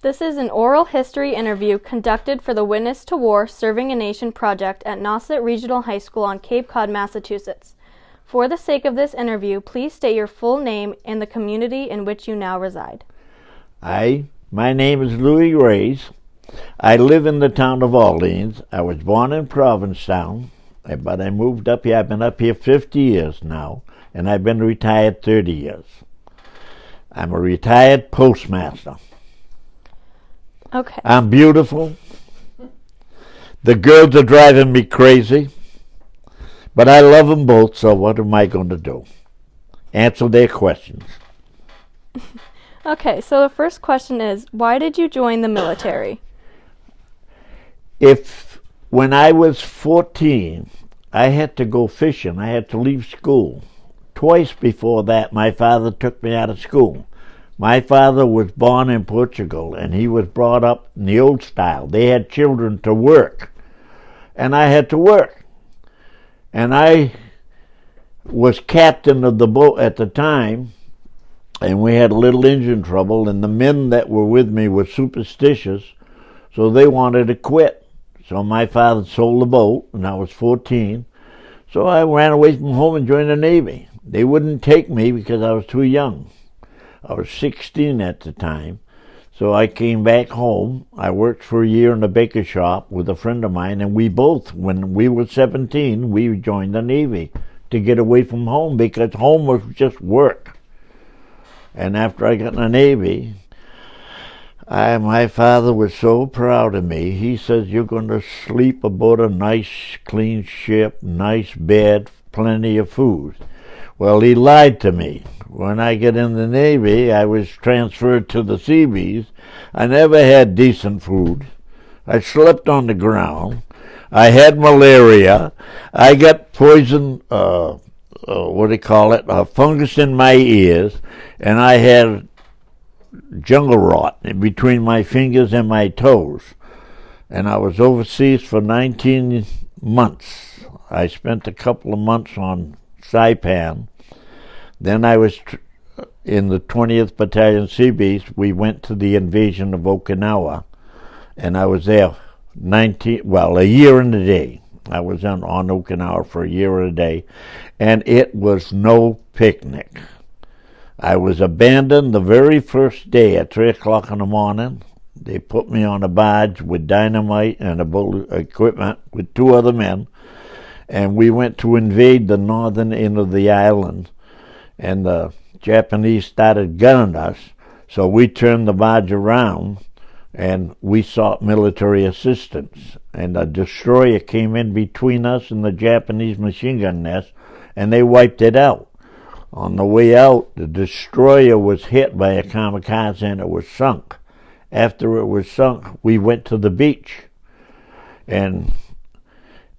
This is an oral history interview conducted for the Witness to War Serving a Nation project at Nauset Regional High School on Cape Cod, Massachusetts. For the sake of this interview, please state your full name and the community in which you now reside. My name is Reis. I live in the town of Orleans. I was born in Provincetown, but I moved up here. I've been up here 50 years now, and I've been retired 30 years. I'm a retired postmaster. Okay. I'm beautiful. The girls are driving me crazy, but I love them both, so what am I going to do? Answer their questions. Okay, so the first question is, why did you join the military? When I was 14, I had to go fishing. I had to leave school. Twice before that, my father took me out of school. My father was born in Portugal, and he was brought up in the old style. They had children to work, and I had to work. And I was captain of the boat at the time, and we had a little engine trouble, and the men that were with me were superstitious, so they wanted to quit. So my father sold the boat, and I was 14, so I ran away from home and joined the Navy. They wouldn't take me because I was too young. I was 16 at the time, so I came back home. I worked for a year in a baker shop with a friend of mine, and we both, when we were 17, we joined the Navy to get away from home because home was just work. And after I got in the Navy, my father was so proud of me. He says, you're going to sleep aboard a nice, clean ship, nice bed, plenty of food. Well, he lied to me. When I get in the Navy, I was transferred to the Seabees. I never had decent food. I slept on the ground. I had malaria. I got poison, a fungus in my ears, and I had jungle rot between my fingers and my toes. And I was overseas for 19 months. I spent a couple of months on Saipan. Then I was in the 20th Battalion Seabees. We went to the invasion of Okinawa, and I was there a year and a day. I was on Okinawa for a year and a day, and it was no picnic. I was abandoned the very first day at 3 o'clock in the morning. They put me on a barge with dynamite and a boat of equipment with two other men, and we went to invade the northern end of the island, and the Japanese started gunning us, so we turned the barge around, and we sought military assistance, and a destroyer came in between us and the Japanese machine gun nest, and they wiped it out. On the way out, the destroyer was hit by a kamikaze and it was sunk. After it was sunk, we went to the beach. And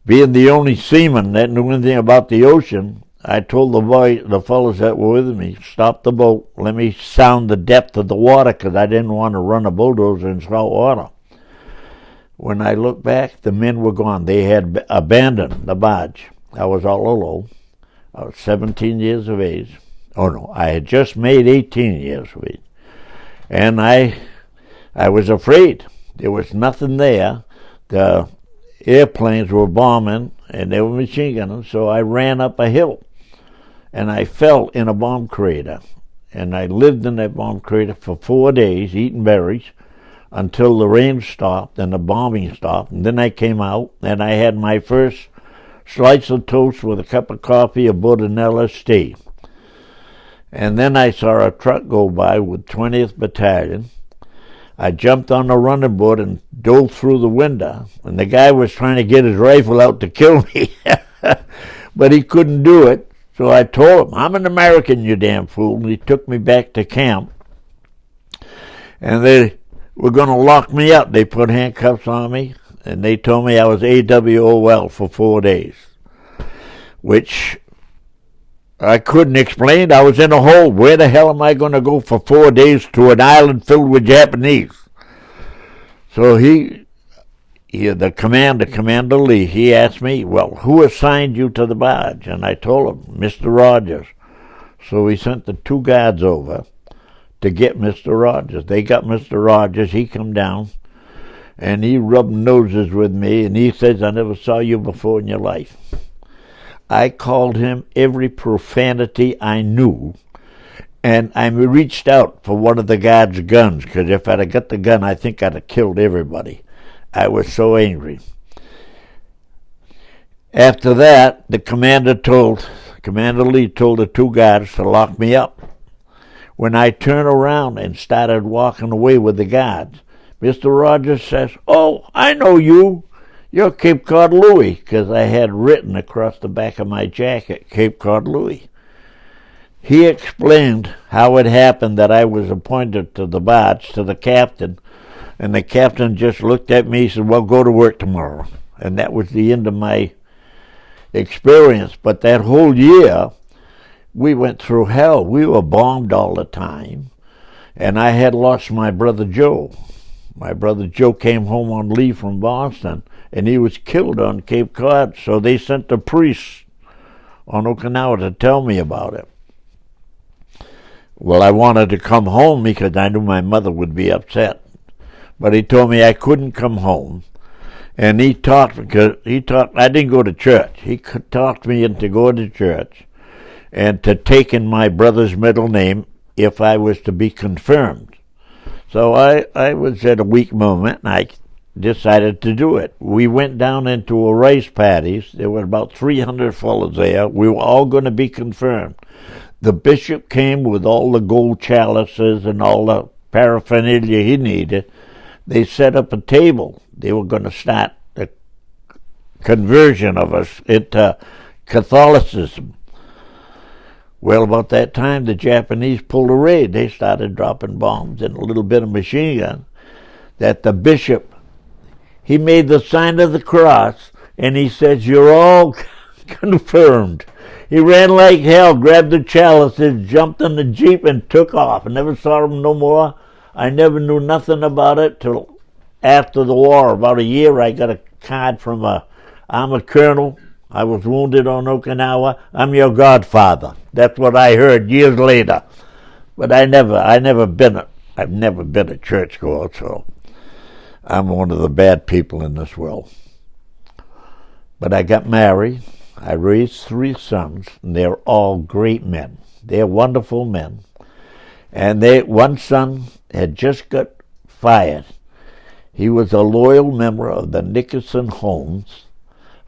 being the only seaman that knew anything about the ocean, I told the fellows that were with me, stop the boat, let me sound the depth of the water because I didn't want to run a bulldozer in salt water. When I looked back, the men were gone. They had abandoned the barge. I was all alone. I was 17 years of age. Oh no, I had just made 18 years of age. And I was afraid. There was nothing there. The airplanes were bombing and they were machine gunning, so I ran up a hill and I fell in a bomb crater. And I lived in that bomb crater for 4 days, eating berries, until the rain stopped and the bombing stopped. And then I came out and I had my first slice of toast with a cup of coffee aboard an LST. And then I saw a truck go by with 20th Battalion. I jumped on the running board and dove through the window, and the guy was trying to get his rifle out to kill me, but he couldn't do it. So I told him, I'm an American, you damn fool, and he took me back to camp. And they were going to lock me up. They put handcuffs on me, and they told me I was AWOL for 4 days, which I couldn't explain. I was in a hole. Where the hell am I going to go for 4 days to an island filled with Japanese? So the Commander Lee, he asked me, well, who assigned you to the barge? And I told him, Mr. Rogers. So he sent the two guards over to get Mr. Rogers. They got Mr. Rogers. He come down, and he rubbed noses with me, and he says, I never saw you before in your life. I called him every profanity I knew, and I reached out for one of the guards' guns, because if I'd have got the gun, I think I'd have killed everybody. I was so angry. After that, Commander Lee told the two guards to lock me up. When I turned around and started walking away with the guards, Mr. Rogers says, oh, I know you. You're Cape Cod Louie, because I had written across the back of my jacket, Cape Cod Louie. He explained how it happened that I was appointed to the barge, to the captain, and the captain just looked at me and said, well, go to work tomorrow. And that was the end of my experience. But that whole year, we went through hell. We were bombed all the time. And I had lost my brother Joe. My brother Joe came home on leave from Boston, and he was killed on Cape Cod. So they sent the priest on Okinawa to tell me about it. Well, I wanted to come home because I knew my mother would be upset. But he told me I couldn't come home. And I didn't go to church. He talked me into going to church and to taking my brother's middle name if I was to be confirmed. So I was at a weak moment, and I decided to do it. We went down into a Reis parties. There were about 300 fellows there. We were all going to be confirmed. The bishop came with all the gold chalices and all the paraphernalia he needed. They set up a table. They were going to start a conversion of us into Catholicism. Well, about that time, the Japanese pulled a raid. They started dropping bombs and a little bit of machine gun. That the bishop, he made the sign of the cross, and he says, you're all confirmed. He ran like hell, grabbed the chalices, jumped in the Jeep, and took off. I never saw him no more. I never knew nothing about it till after the war. About a year, I got a card from I'm a colonel. I was wounded on Okinawa. I'm your godfather. That's what I heard years later. But I've never been a churchgoer, so I'm one of the bad people in this world. But I got married. I raised 3 sons, and they're all great men. They're wonderful men. And one son had just got fired. He was a loyal member of the Nickerson Homes.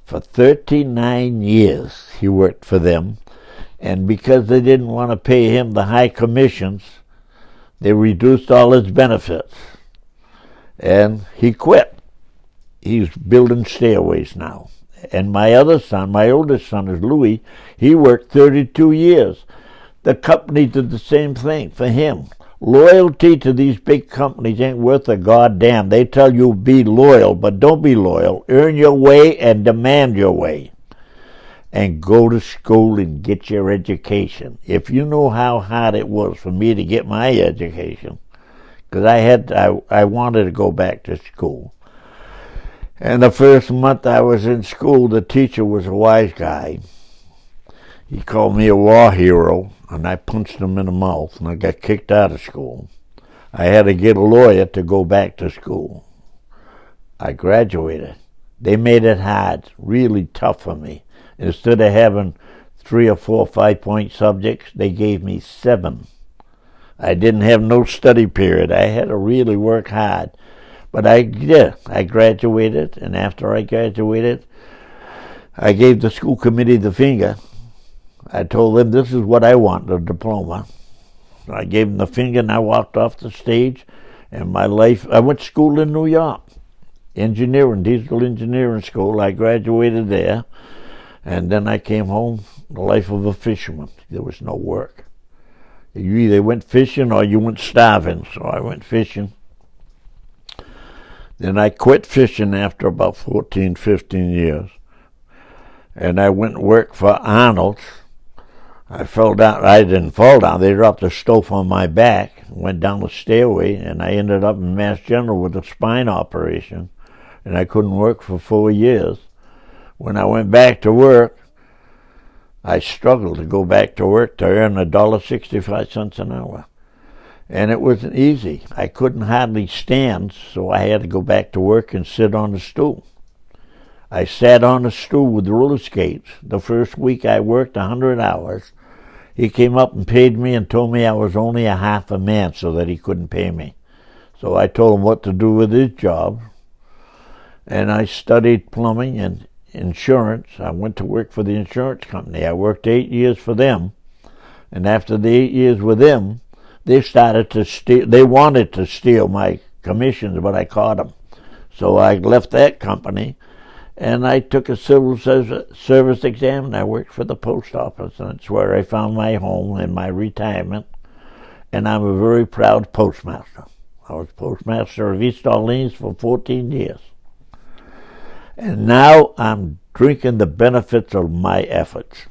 For 39 years he worked for them, and because they didn't want to pay him the high commissions, they reduced all his benefits. And he quit. He's building stairways now. And my other son, my oldest son is Louis, he worked 32 years. The company did the same thing for him. Loyalty to these big companies ain't worth a goddamn. They tell you be loyal, but don't be loyal. Earn your way and demand your way. And go to school and get your education. If you know how hard it was for me to get my education, because I wanted to go back to school. And the first month I was in school, the teacher was a wise guy. He called me a war hero, and I punched him in the mouth, and I got kicked out of school. I had to get a lawyer to go back to school. I graduated. They made it hard, really tough for me. Instead of having 3 or 4 5-point subjects, they gave me 7. I didn't have no study period. I had to really work hard. But I graduated, and after I graduated, I gave the school committee the finger. I told them this is what I want, a diploma. I gave them the finger, and I walked off the stage. And my life, I went to school in New York, diesel engineering school. I graduated there, and then I came home, the life of a fisherman. There was no work. You either went fishing or you went starving, so I went fishing. Then I quit fishing after about 14, 15 years. And I went and worked for Arnold's. I fell down. I didn't fall down. They dropped a stove on my back, went down the stairway, and I ended up in Mass General with a spine operation. And I couldn't work for 4 years. When I went back to work, I struggled to go back to work to earn $1.65 an hour. And it wasn't easy. I couldn't hardly stand, so I had to go back to work and sit on the stool. I sat on the stool with roller skates. The first week I worked 100 hours. He came up and paid me and told me I was only a half a man, so that he couldn't pay me. So I told him what to do with his job. And I studied plumbing and insurance. I went to work for the insurance company. I worked 8 years for them. And after the 8 years with them, they started to steal. They wanted to steal my commissions, but I caught them. So I left that company, and I took a civil service exam, and I worked for the post office. And that's where I found my home and my retirement. And I'm a very proud postmaster. I was postmaster of East Orleans for 14 years. And now I'm drinking the benefits of my efforts.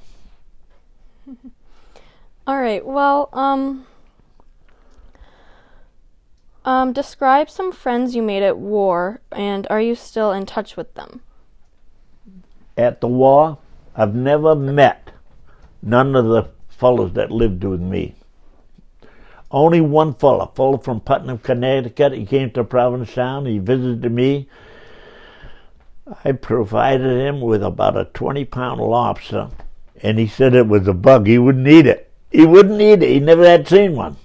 All right, well, describe some friends you made at war, and are you still in touch with them? At the war, I've never met none of the fellows that lived with me. Only one fellow from Putnam, Connecticut. He came to Provincetown. He visited me. I provided him with about a 20-pound lobster, and he said it was a bug. He wouldn't eat it. He wouldn't eat it. He never had seen one.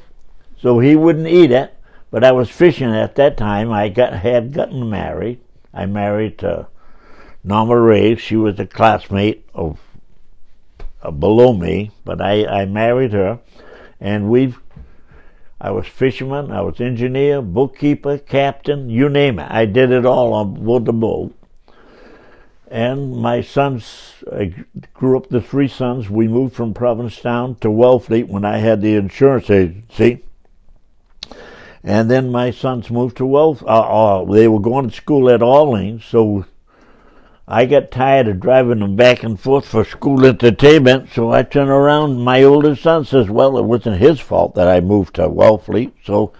So he wouldn't eat it. But I was fishing at that time. I had gotten married. I married Norma Reis. She was a classmate of below me, but I married her, and I was fisherman, I was engineer, bookkeeper, captain, you name it. I did it all on board the boat. And my sons, I grew up the 3 sons. We moved from Provincetown to Wellfleet when I had the insurance agency. And then my sons moved to they were going to school at Orleans, so I got tired of driving them back and forth for school entertainment, so I turned around. My oldest son says, well, it wasn't his fault that I moved to Wellfleet, so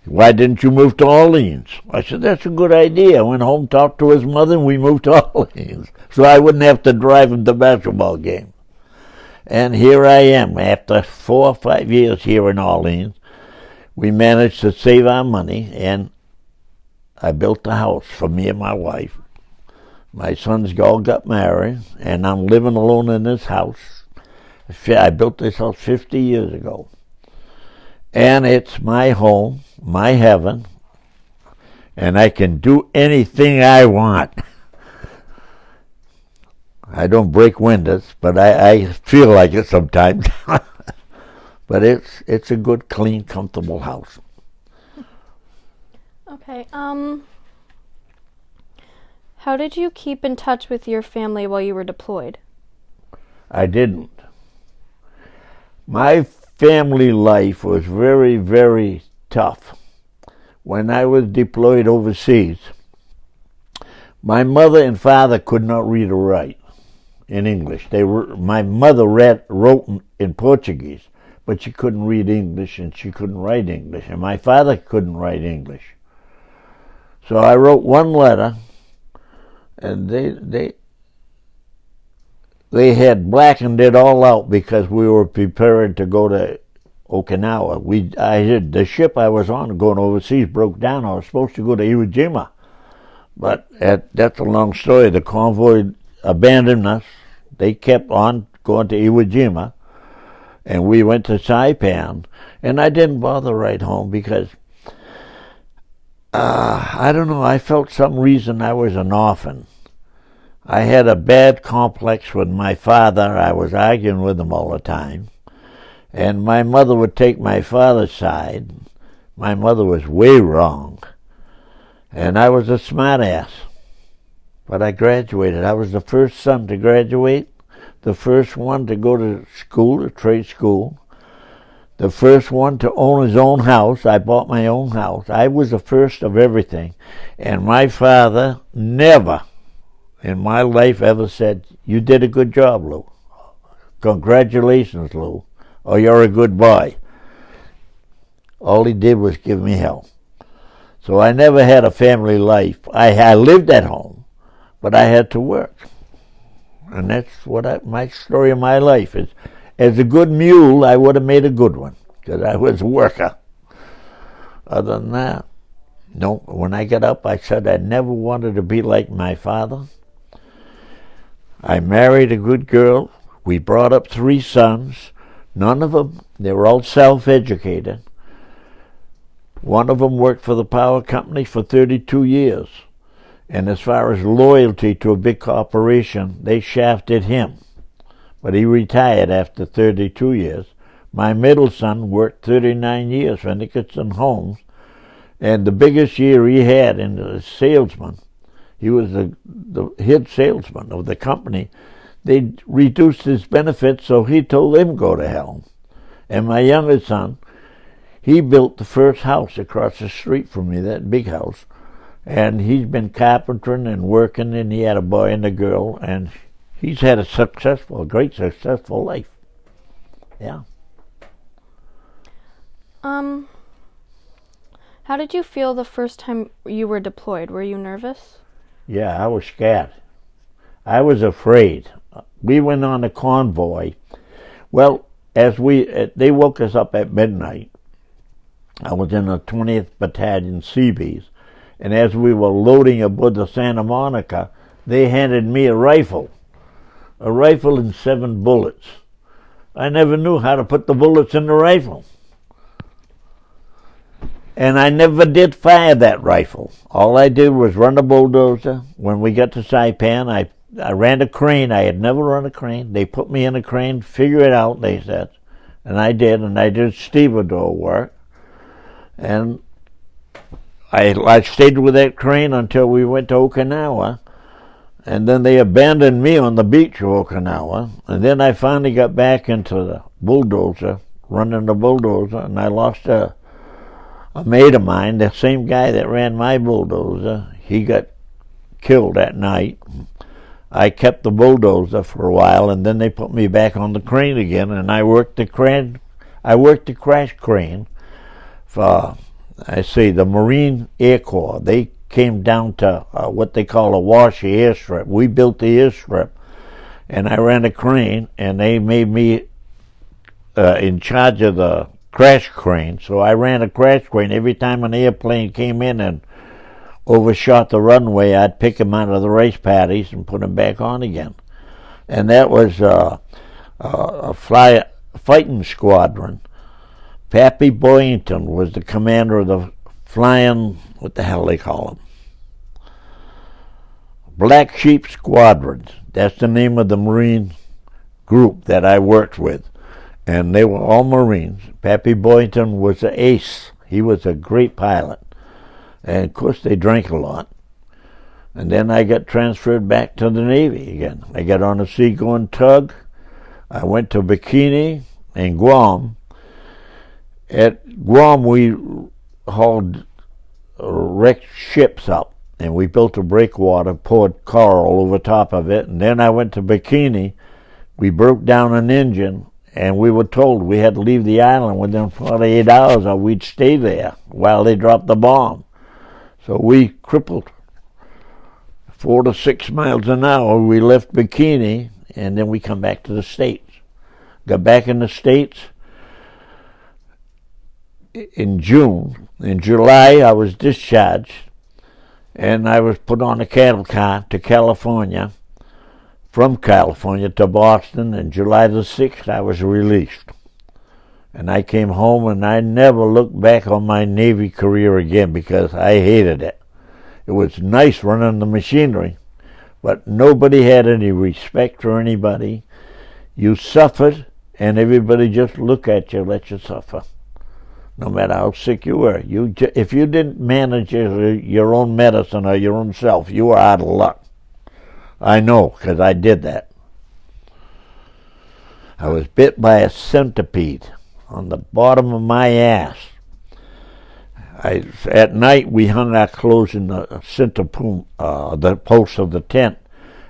why didn't you move to Orleans? I said, that's a good idea. I went home, talked to his mother, and we moved to Orleans, so I wouldn't have to drive him to basketball game. And here I am, after 4 or 5 years here in Orleans. We managed to save our money, and I built a house for me and my wife. My sons all got married, and I'm living alone in this house. I built this house 50 years ago. And it's my home, my heaven, and I can do anything I want. I don't break windows, but I feel like it sometimes. But it's a good, clean, comfortable house. Okay, how did you keep in touch with your family while you were deployed? I didn't. My family life was very, very tough. When I was deployed overseas, my mother and father could not read or write in English. My mother wrote in Portuguese, but she couldn't read English and she couldn't write English, and my father couldn't write English. So I wrote one letter, and they had blackened it all out because we were preparing to go to Okinawa. The ship I was on going overseas broke down. I was supposed to go to Iwo Jima, but that's a long story. The convoy abandoned us. They kept on going to Iwo Jima, and we went to Saipan, and I didn't bother to write home because I don't know, I felt some reason I was an orphan. I had a bad complex with my father. I was arguing with him all the time. And my mother would take my father's side. My mother was way wrong. And I was a smart ass. But I graduated. I was the first son to graduate, the first one to go to school, to trade school, the first one to own his own house. I bought my own house. I was the first of everything. And my father never in my life ever said, you did a good job, Lou. Congratulations, Lou. Or you're a good boy. All he did was give me hell. So I never had a family life. I lived at home, but I had to work. And that's what my story of my life is. As a good mule, I would have made a good one, because I was a worker. Other than that, no. When I got up, I said I never wanted to be like my father. I married a good girl. We brought up 3 sons. None of them, they were all self-educated. One of them worked for the power company for 32 years. And as far as loyalty to a big corporation, they shafted him. But he retired after 32 years. My middle son worked 39 years for Nicholson Homes. And the biggest year he had in the salesman, he was the head salesman of the company. They reduced his benefits, so he told him go to hell. And my youngest son, he built the first house across the street from me, that big house. And he's been carpentering and working, and he had a boy and a girl, and he's had a great successful life. Yeah. How did you feel the first time you were deployed? Were you nervous? Yeah, I was scared. I was afraid. We went on a convoy. Well, they woke us up at midnight. I was in the 20th Battalion Seabees, and as we were loading aboard the Santa Monica, they handed me a rifle and 7 bullets. I never knew how to put the bullets in the rifle. And I never did fire that rifle. All I did was run a bulldozer. When we got to Saipan, I ran a crane. I had never run a crane. They put me in a crane, figure it out, they said. And I did stevedore work. And I stayed with that crane until we went to Okinawa. And then they abandoned me on the beach of Okinawa. And then I finally got back into the bulldozer, running the bulldozer, and I lost a mate of mine, the same guy that ran my bulldozer. He got killed that night. I kept the bulldozer for a while, and then they put me back on the crane again, and I worked the crane. I worked the crash crane for, the Marine Air Corps. They came down to what they call a washy airstrip. We built the airstrip, and I ran a crane, and they made me in charge of the crash crane. So I ran a crash crane. Every time an airplane came in and overshot the runway, I'd pick him out of the race paddies and put him back on again. And that was a fighting squadron. Pappy Boyington was the commander of the flying, what the hell they call them? Black Sheep Squadrons. That's the name of the Marine group that I worked with. And they were all Marines. Pappy Boynton was an ace. He was a great pilot. And of course they drank a lot. And then I got transferred back to the Navy again. I got on a seagoing tug. I went to Bikini and Guam. At Guam we hauled wrecked ships up, and we built a breakwater, poured coral over top of it. And then I went to Bikini. We broke down an engine, and we were told we had to leave the island within 48 hours or we'd stay there while they dropped the bomb. So we crippled 4 to 6 miles an hour. We left Bikini, and then we come back to the States. Got back in the States in June. In July, I was discharged, and I was put on a cattle car to California. From California to Boston, and July the 6th I was released. And I came home, and I never looked back on my Navy career again because I hated it. It was nice running the machinery, but nobody had any respect for anybody. You suffered, and everybody just looked at you, let you suffer. No matter how sick you were. If you didn't manage your own medicine or your own self, you were out of luck. I know, because I did that. I was bit by a centipede on the bottom of my ass. At night, we hung our clothes in the the posts of the tent,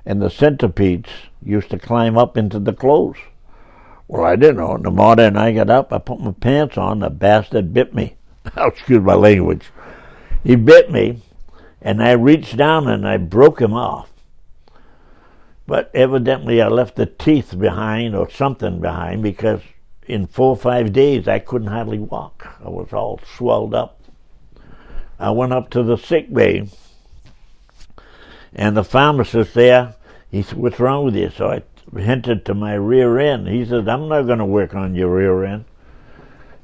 and the centipedes used to climb up into the clothes. Well, I didn't know. In the morning, I got up, I put my pants on, the bastard bit me. Excuse my language. He bit me, and I reached down and I broke him off. But evidently I left the teeth behind or something behind, because in 4 or 5 days I couldn't hardly walk. I was all swelled up. I went up to the sick bay, and the pharmacist there, he said, "What's wrong with you?" So I hinted to my rear end. He said, "I'm not going to work on your rear end."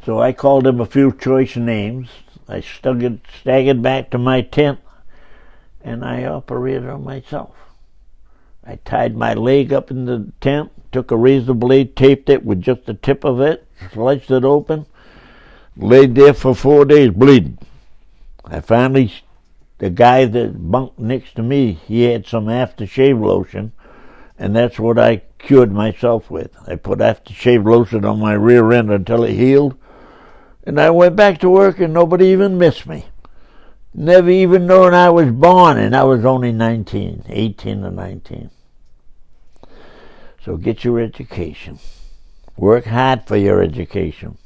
So I called him a few choice names. I staggered back to my tent, and I operated on myself. I tied my leg up in the tent, took a razor blade, taped it with just the tip of it, sliced it open, laid there for 4 days bleeding. I finally, the guy that bunked next to me, he had some aftershave lotion, and that's what I cured myself with. I put aftershave lotion on my rear end until it healed, and I went back to work, and nobody even missed me. Never even known I was born, and I was only 19, 18 or 19. So get your education. Work hard for your education.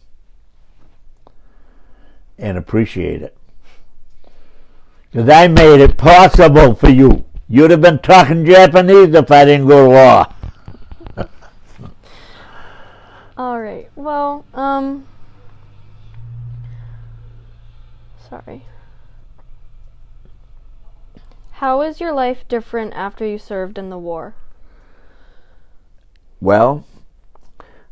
And appreciate it. Because I made it possible for you. You'd have been talking Japanese if I didn't go to law. All right. Well, sorry. How is your life different after you served in the war? Well,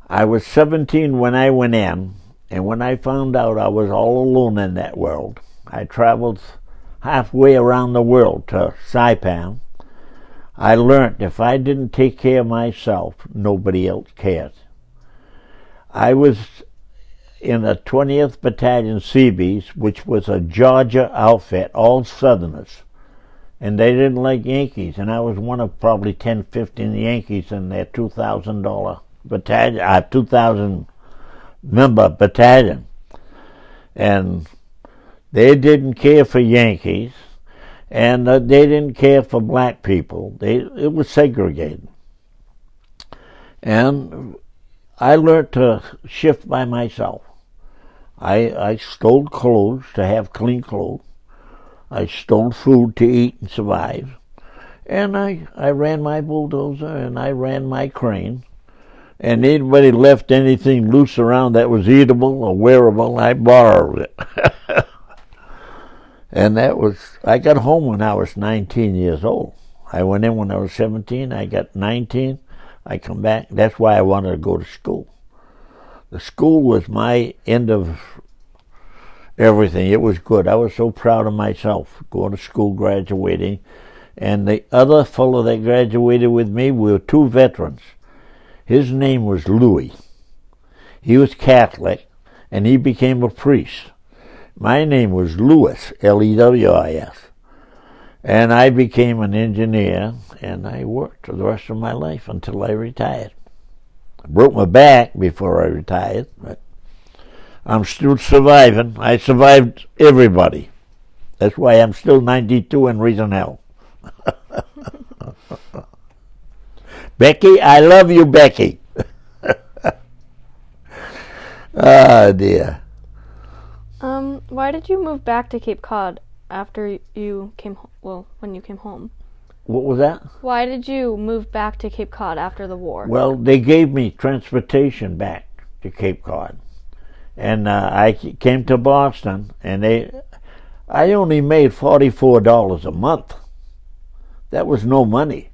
I was 17 when I went in, and when I found out I was all alone in that world, I traveled halfway around the world to Saipan. I learned if I didn't take care of myself, nobody else cared. I was in the 20th Battalion Seabees, which was a Georgia outfit, all Southerners. And they didn't like Yankees, and I was one of probably 10, 15 Yankees in their $2,000 battalion, 2,000 member battalion. And they didn't care for Yankees, and they didn't care for black people. It was segregated. And I learned to shift by myself. I stole clothes to have clean clothes. I stole food to eat and survive. And I ran my bulldozer and I ran my crane. And anybody left anything loose around that was eatable or wearable, I borrowed it. And I got home when I was 19 years old. I went in when I was 17, I got 19, I come back. That's why I wanted to go to school. The school was my end of everything. It was good. I was so proud of myself, going to school, graduating. And the other fellow that graduated with me were two veterans. His name was Louis. He was Catholic, and he became a priest. My name was Lewis, Lewis. And I became an engineer, and I worked for the rest of my life until I retired. I broke my back before I retired, but I'm still surviving. I survived everybody. That's why I'm still 92 and raising hell. Becky, I love you, Becky. Ah, dear. Why did you move back to Cape Cod after you came, when you came home? What was that? Why did you move back to Cape Cod after the war? Well, they gave me transportation back to Cape Cod. And I came to Boston, and I only made $44 a month. That was no money.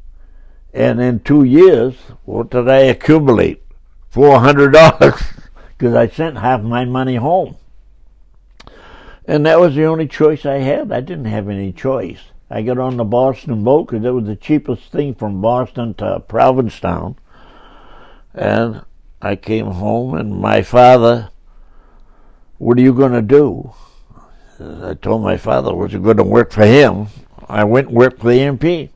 And in 2 years, what did I accumulate? $400, because I sent half my money home. And that was the only choice I had. I didn't have any choice. I got on the Boston boat because it was the cheapest thing from Boston to Provincetown. And I came home, and my father, "What are you going to do?" I told my father I wasn't going to work for him. I went and worked for the MP.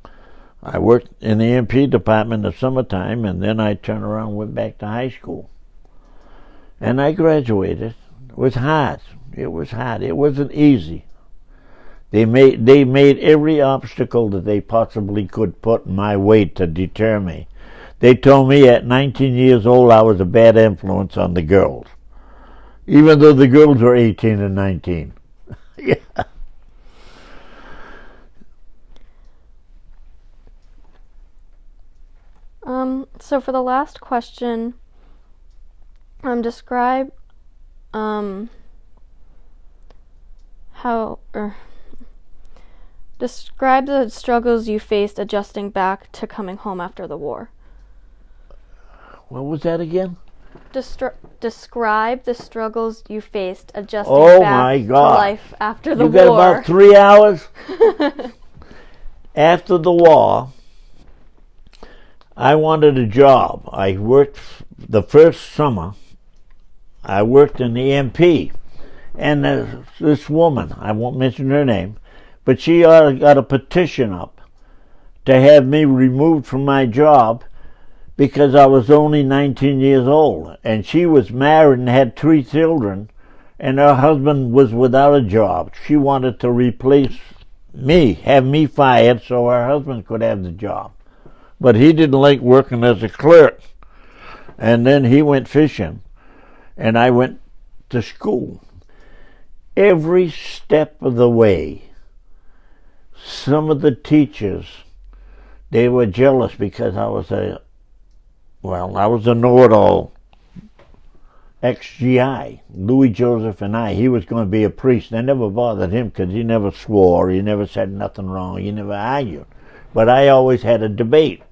I worked in the MP department in the summertime, and then I turned around and went back to high school. And I graduated. It was hard. It was hard. It wasn't easy. They made every obstacle that they possibly could put in my way to deter me. They told me at 19 years old I was a bad influence on the girls, even though the girls were 18 and 19. Yeah. So for the last question, describe Describe the struggles you faced adjusting back to coming home after the war. What was that again? Describe the struggles you faced adjusting back to life after the war. You got about 3 hours? After the war, I wanted a job. I worked the first summer. I worked in the MP. And this woman, I won't mention her name, but she got a petition up to have me removed from my job because I was only 19 years old. And she was married and had 3 children, and her husband was without a job. She wanted to replace me, have me fired so her husband could have the job. But he didn't like working as a clerk. And then he went fishing, and I went to school. Every step of the way, some of the teachers, they were jealous because I was a know-it-all, ex-GI, Louis Joseph and I. He was going to be a priest. I never bothered him because he never swore, he never said nothing wrong, he never argued. But I always had a debate.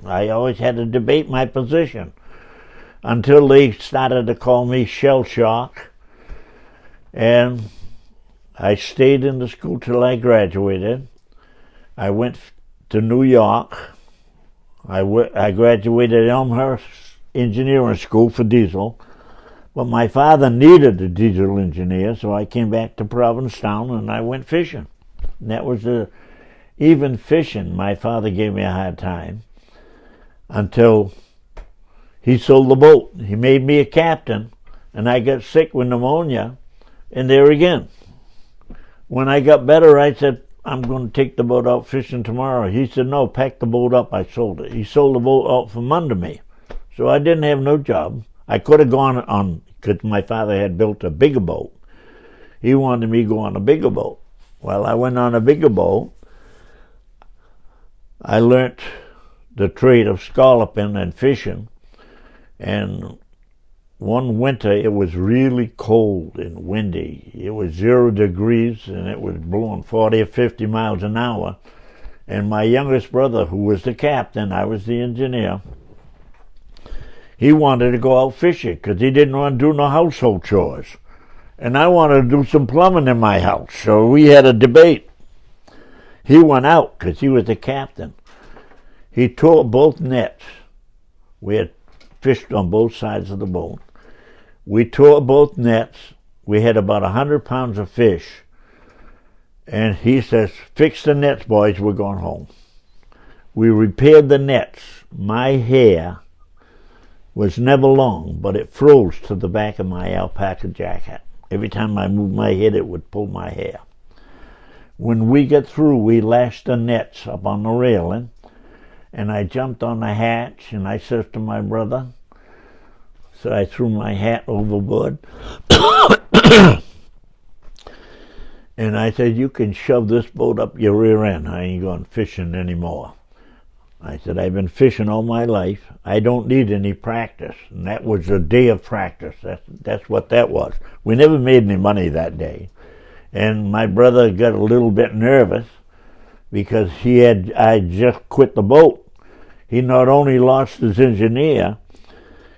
I always had to debate my position until they started to call me shell shock. And I stayed in the school till I graduated. I went to New York. I graduated at Elmhurst Engineering School for diesel, but my father needed a diesel engineer, so I came back to Provincetown and I went fishing. And that was even fishing, my father gave me a hard time until he sold the boat. He made me a captain, and I got sick with pneumonia, and there again. When I got better, I said, I'm going to take the boat out fishing tomorrow. He said, no, pack the boat up. I sold it. He sold the boat out from under me. So I didn't have no job. I could have gone on, because my father had built a bigger boat. He wanted me to go on a bigger boat. Well, I went on a bigger boat. I learnt the trade of scalloping and fishing. And one winter, it was really cold and windy. It was 0 degrees, and it was blowing 40 or 50 miles an hour. And my youngest brother, who was the captain, I was the engineer, he wanted to go out fishing because he didn't want to do no household chores. And I wanted to do some plumbing in my house, so we had a debate. He went out because he was the captain. He tore both nets. We had fished on both sides of the boat. We tore both nets. We had about 100 pounds of fish. And he says, fix the nets, boys, we're going home. We repaired the nets. My hair was never long, but it froze to the back of my alpaca jacket. Every time I moved my head, it would pull my hair. When we got through, we lashed the nets up on the railing, and I jumped on the hatch, and I said to my brother, so I threw my hat overboard. And I said, you can shove this boat up your rear end. I ain't going fishing anymore. I said, I've been fishing all my life. I don't need any practice. And that was a day of practice. That's what that was. We never made any money that day. And my brother got a little bit nervous because I just quit the boat. He not only lost his engineer,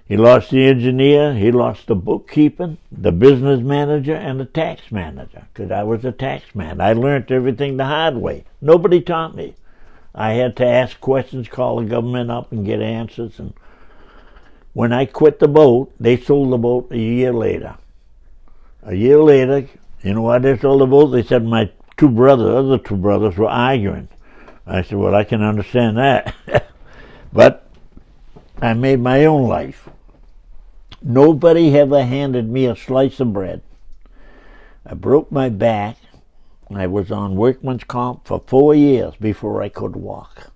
he lost the bookkeeping, the business manager, and the tax manager, because I was a tax man. I learned everything the hard way. Nobody taught me. I had to ask questions, call the government up, and get answers. And when I quit the boat, they sold the boat a year later. A year later, you know why they sold the boat? They said my other two brothers were arguing. I said, well, I can understand that. But I made my own life. Nobody ever handed me a slice of bread. I broke my back. I was on workman's comp for 4 years before I could walk.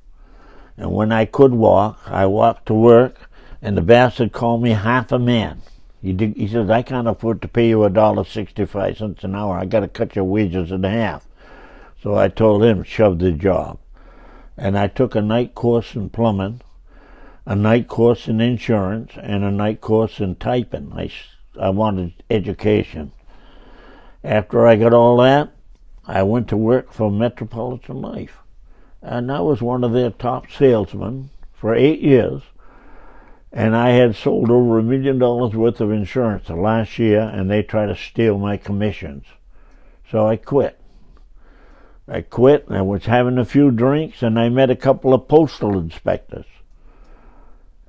And when I could walk, I walked to work, and the bastard called me half a man. He says, I can't afford to pay you $1.65 an hour. I got to cut your wages in half. So I told him, shove the job. And I took a night course in plumbing, a night course in insurance, and a night course in typing. I wanted education. After I got all that, I went to work for Metropolitan Life. And I was one of their top salesmen for 8 years. And I had sold over $1 million worth of insurance the last year, and they tried to steal my commissions. So I quit. And I was having a few drinks, and I met a couple of postal inspectors.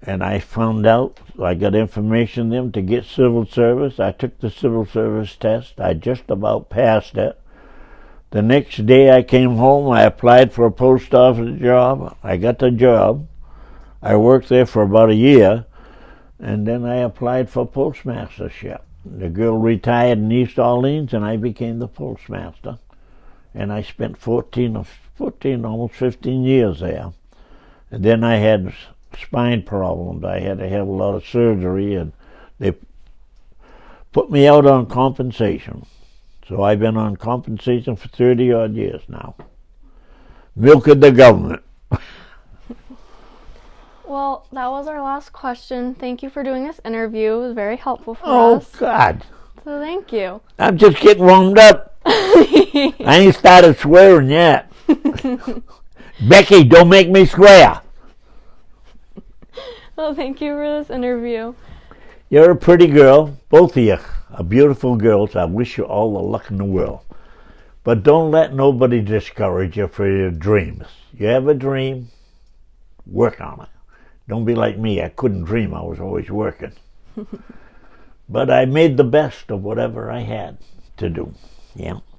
And I found out, I got information them to get civil service. I took the civil service test. I just about passed it. The next day I came home, I applied for a post office job. I got the job. I worked there for about a year, and then I applied for postmastership. The girl retired in East Orleans, and I became the postmaster. And I spent 14, almost 15 years there. And then I had spine problems. I had to have a lot of surgery, and they put me out on compensation. So I've been on compensation for 30-odd years now. Milking the government. Well, that was our last question. Thank you for doing this interview. It was very helpful for us. Oh, God. So thank you. I'm just getting warmed up. I ain't started swearing yet. Becky, don't make me swear. Well, thank you for this interview. You're a pretty girl. Both of you are beautiful girls. I wish you all the luck in the world. But don't let nobody discourage you for your dreams. You have a dream, work on it. Don't be like me. I couldn't dream. I was always working. But I made the best of whatever I had to do. Yeah.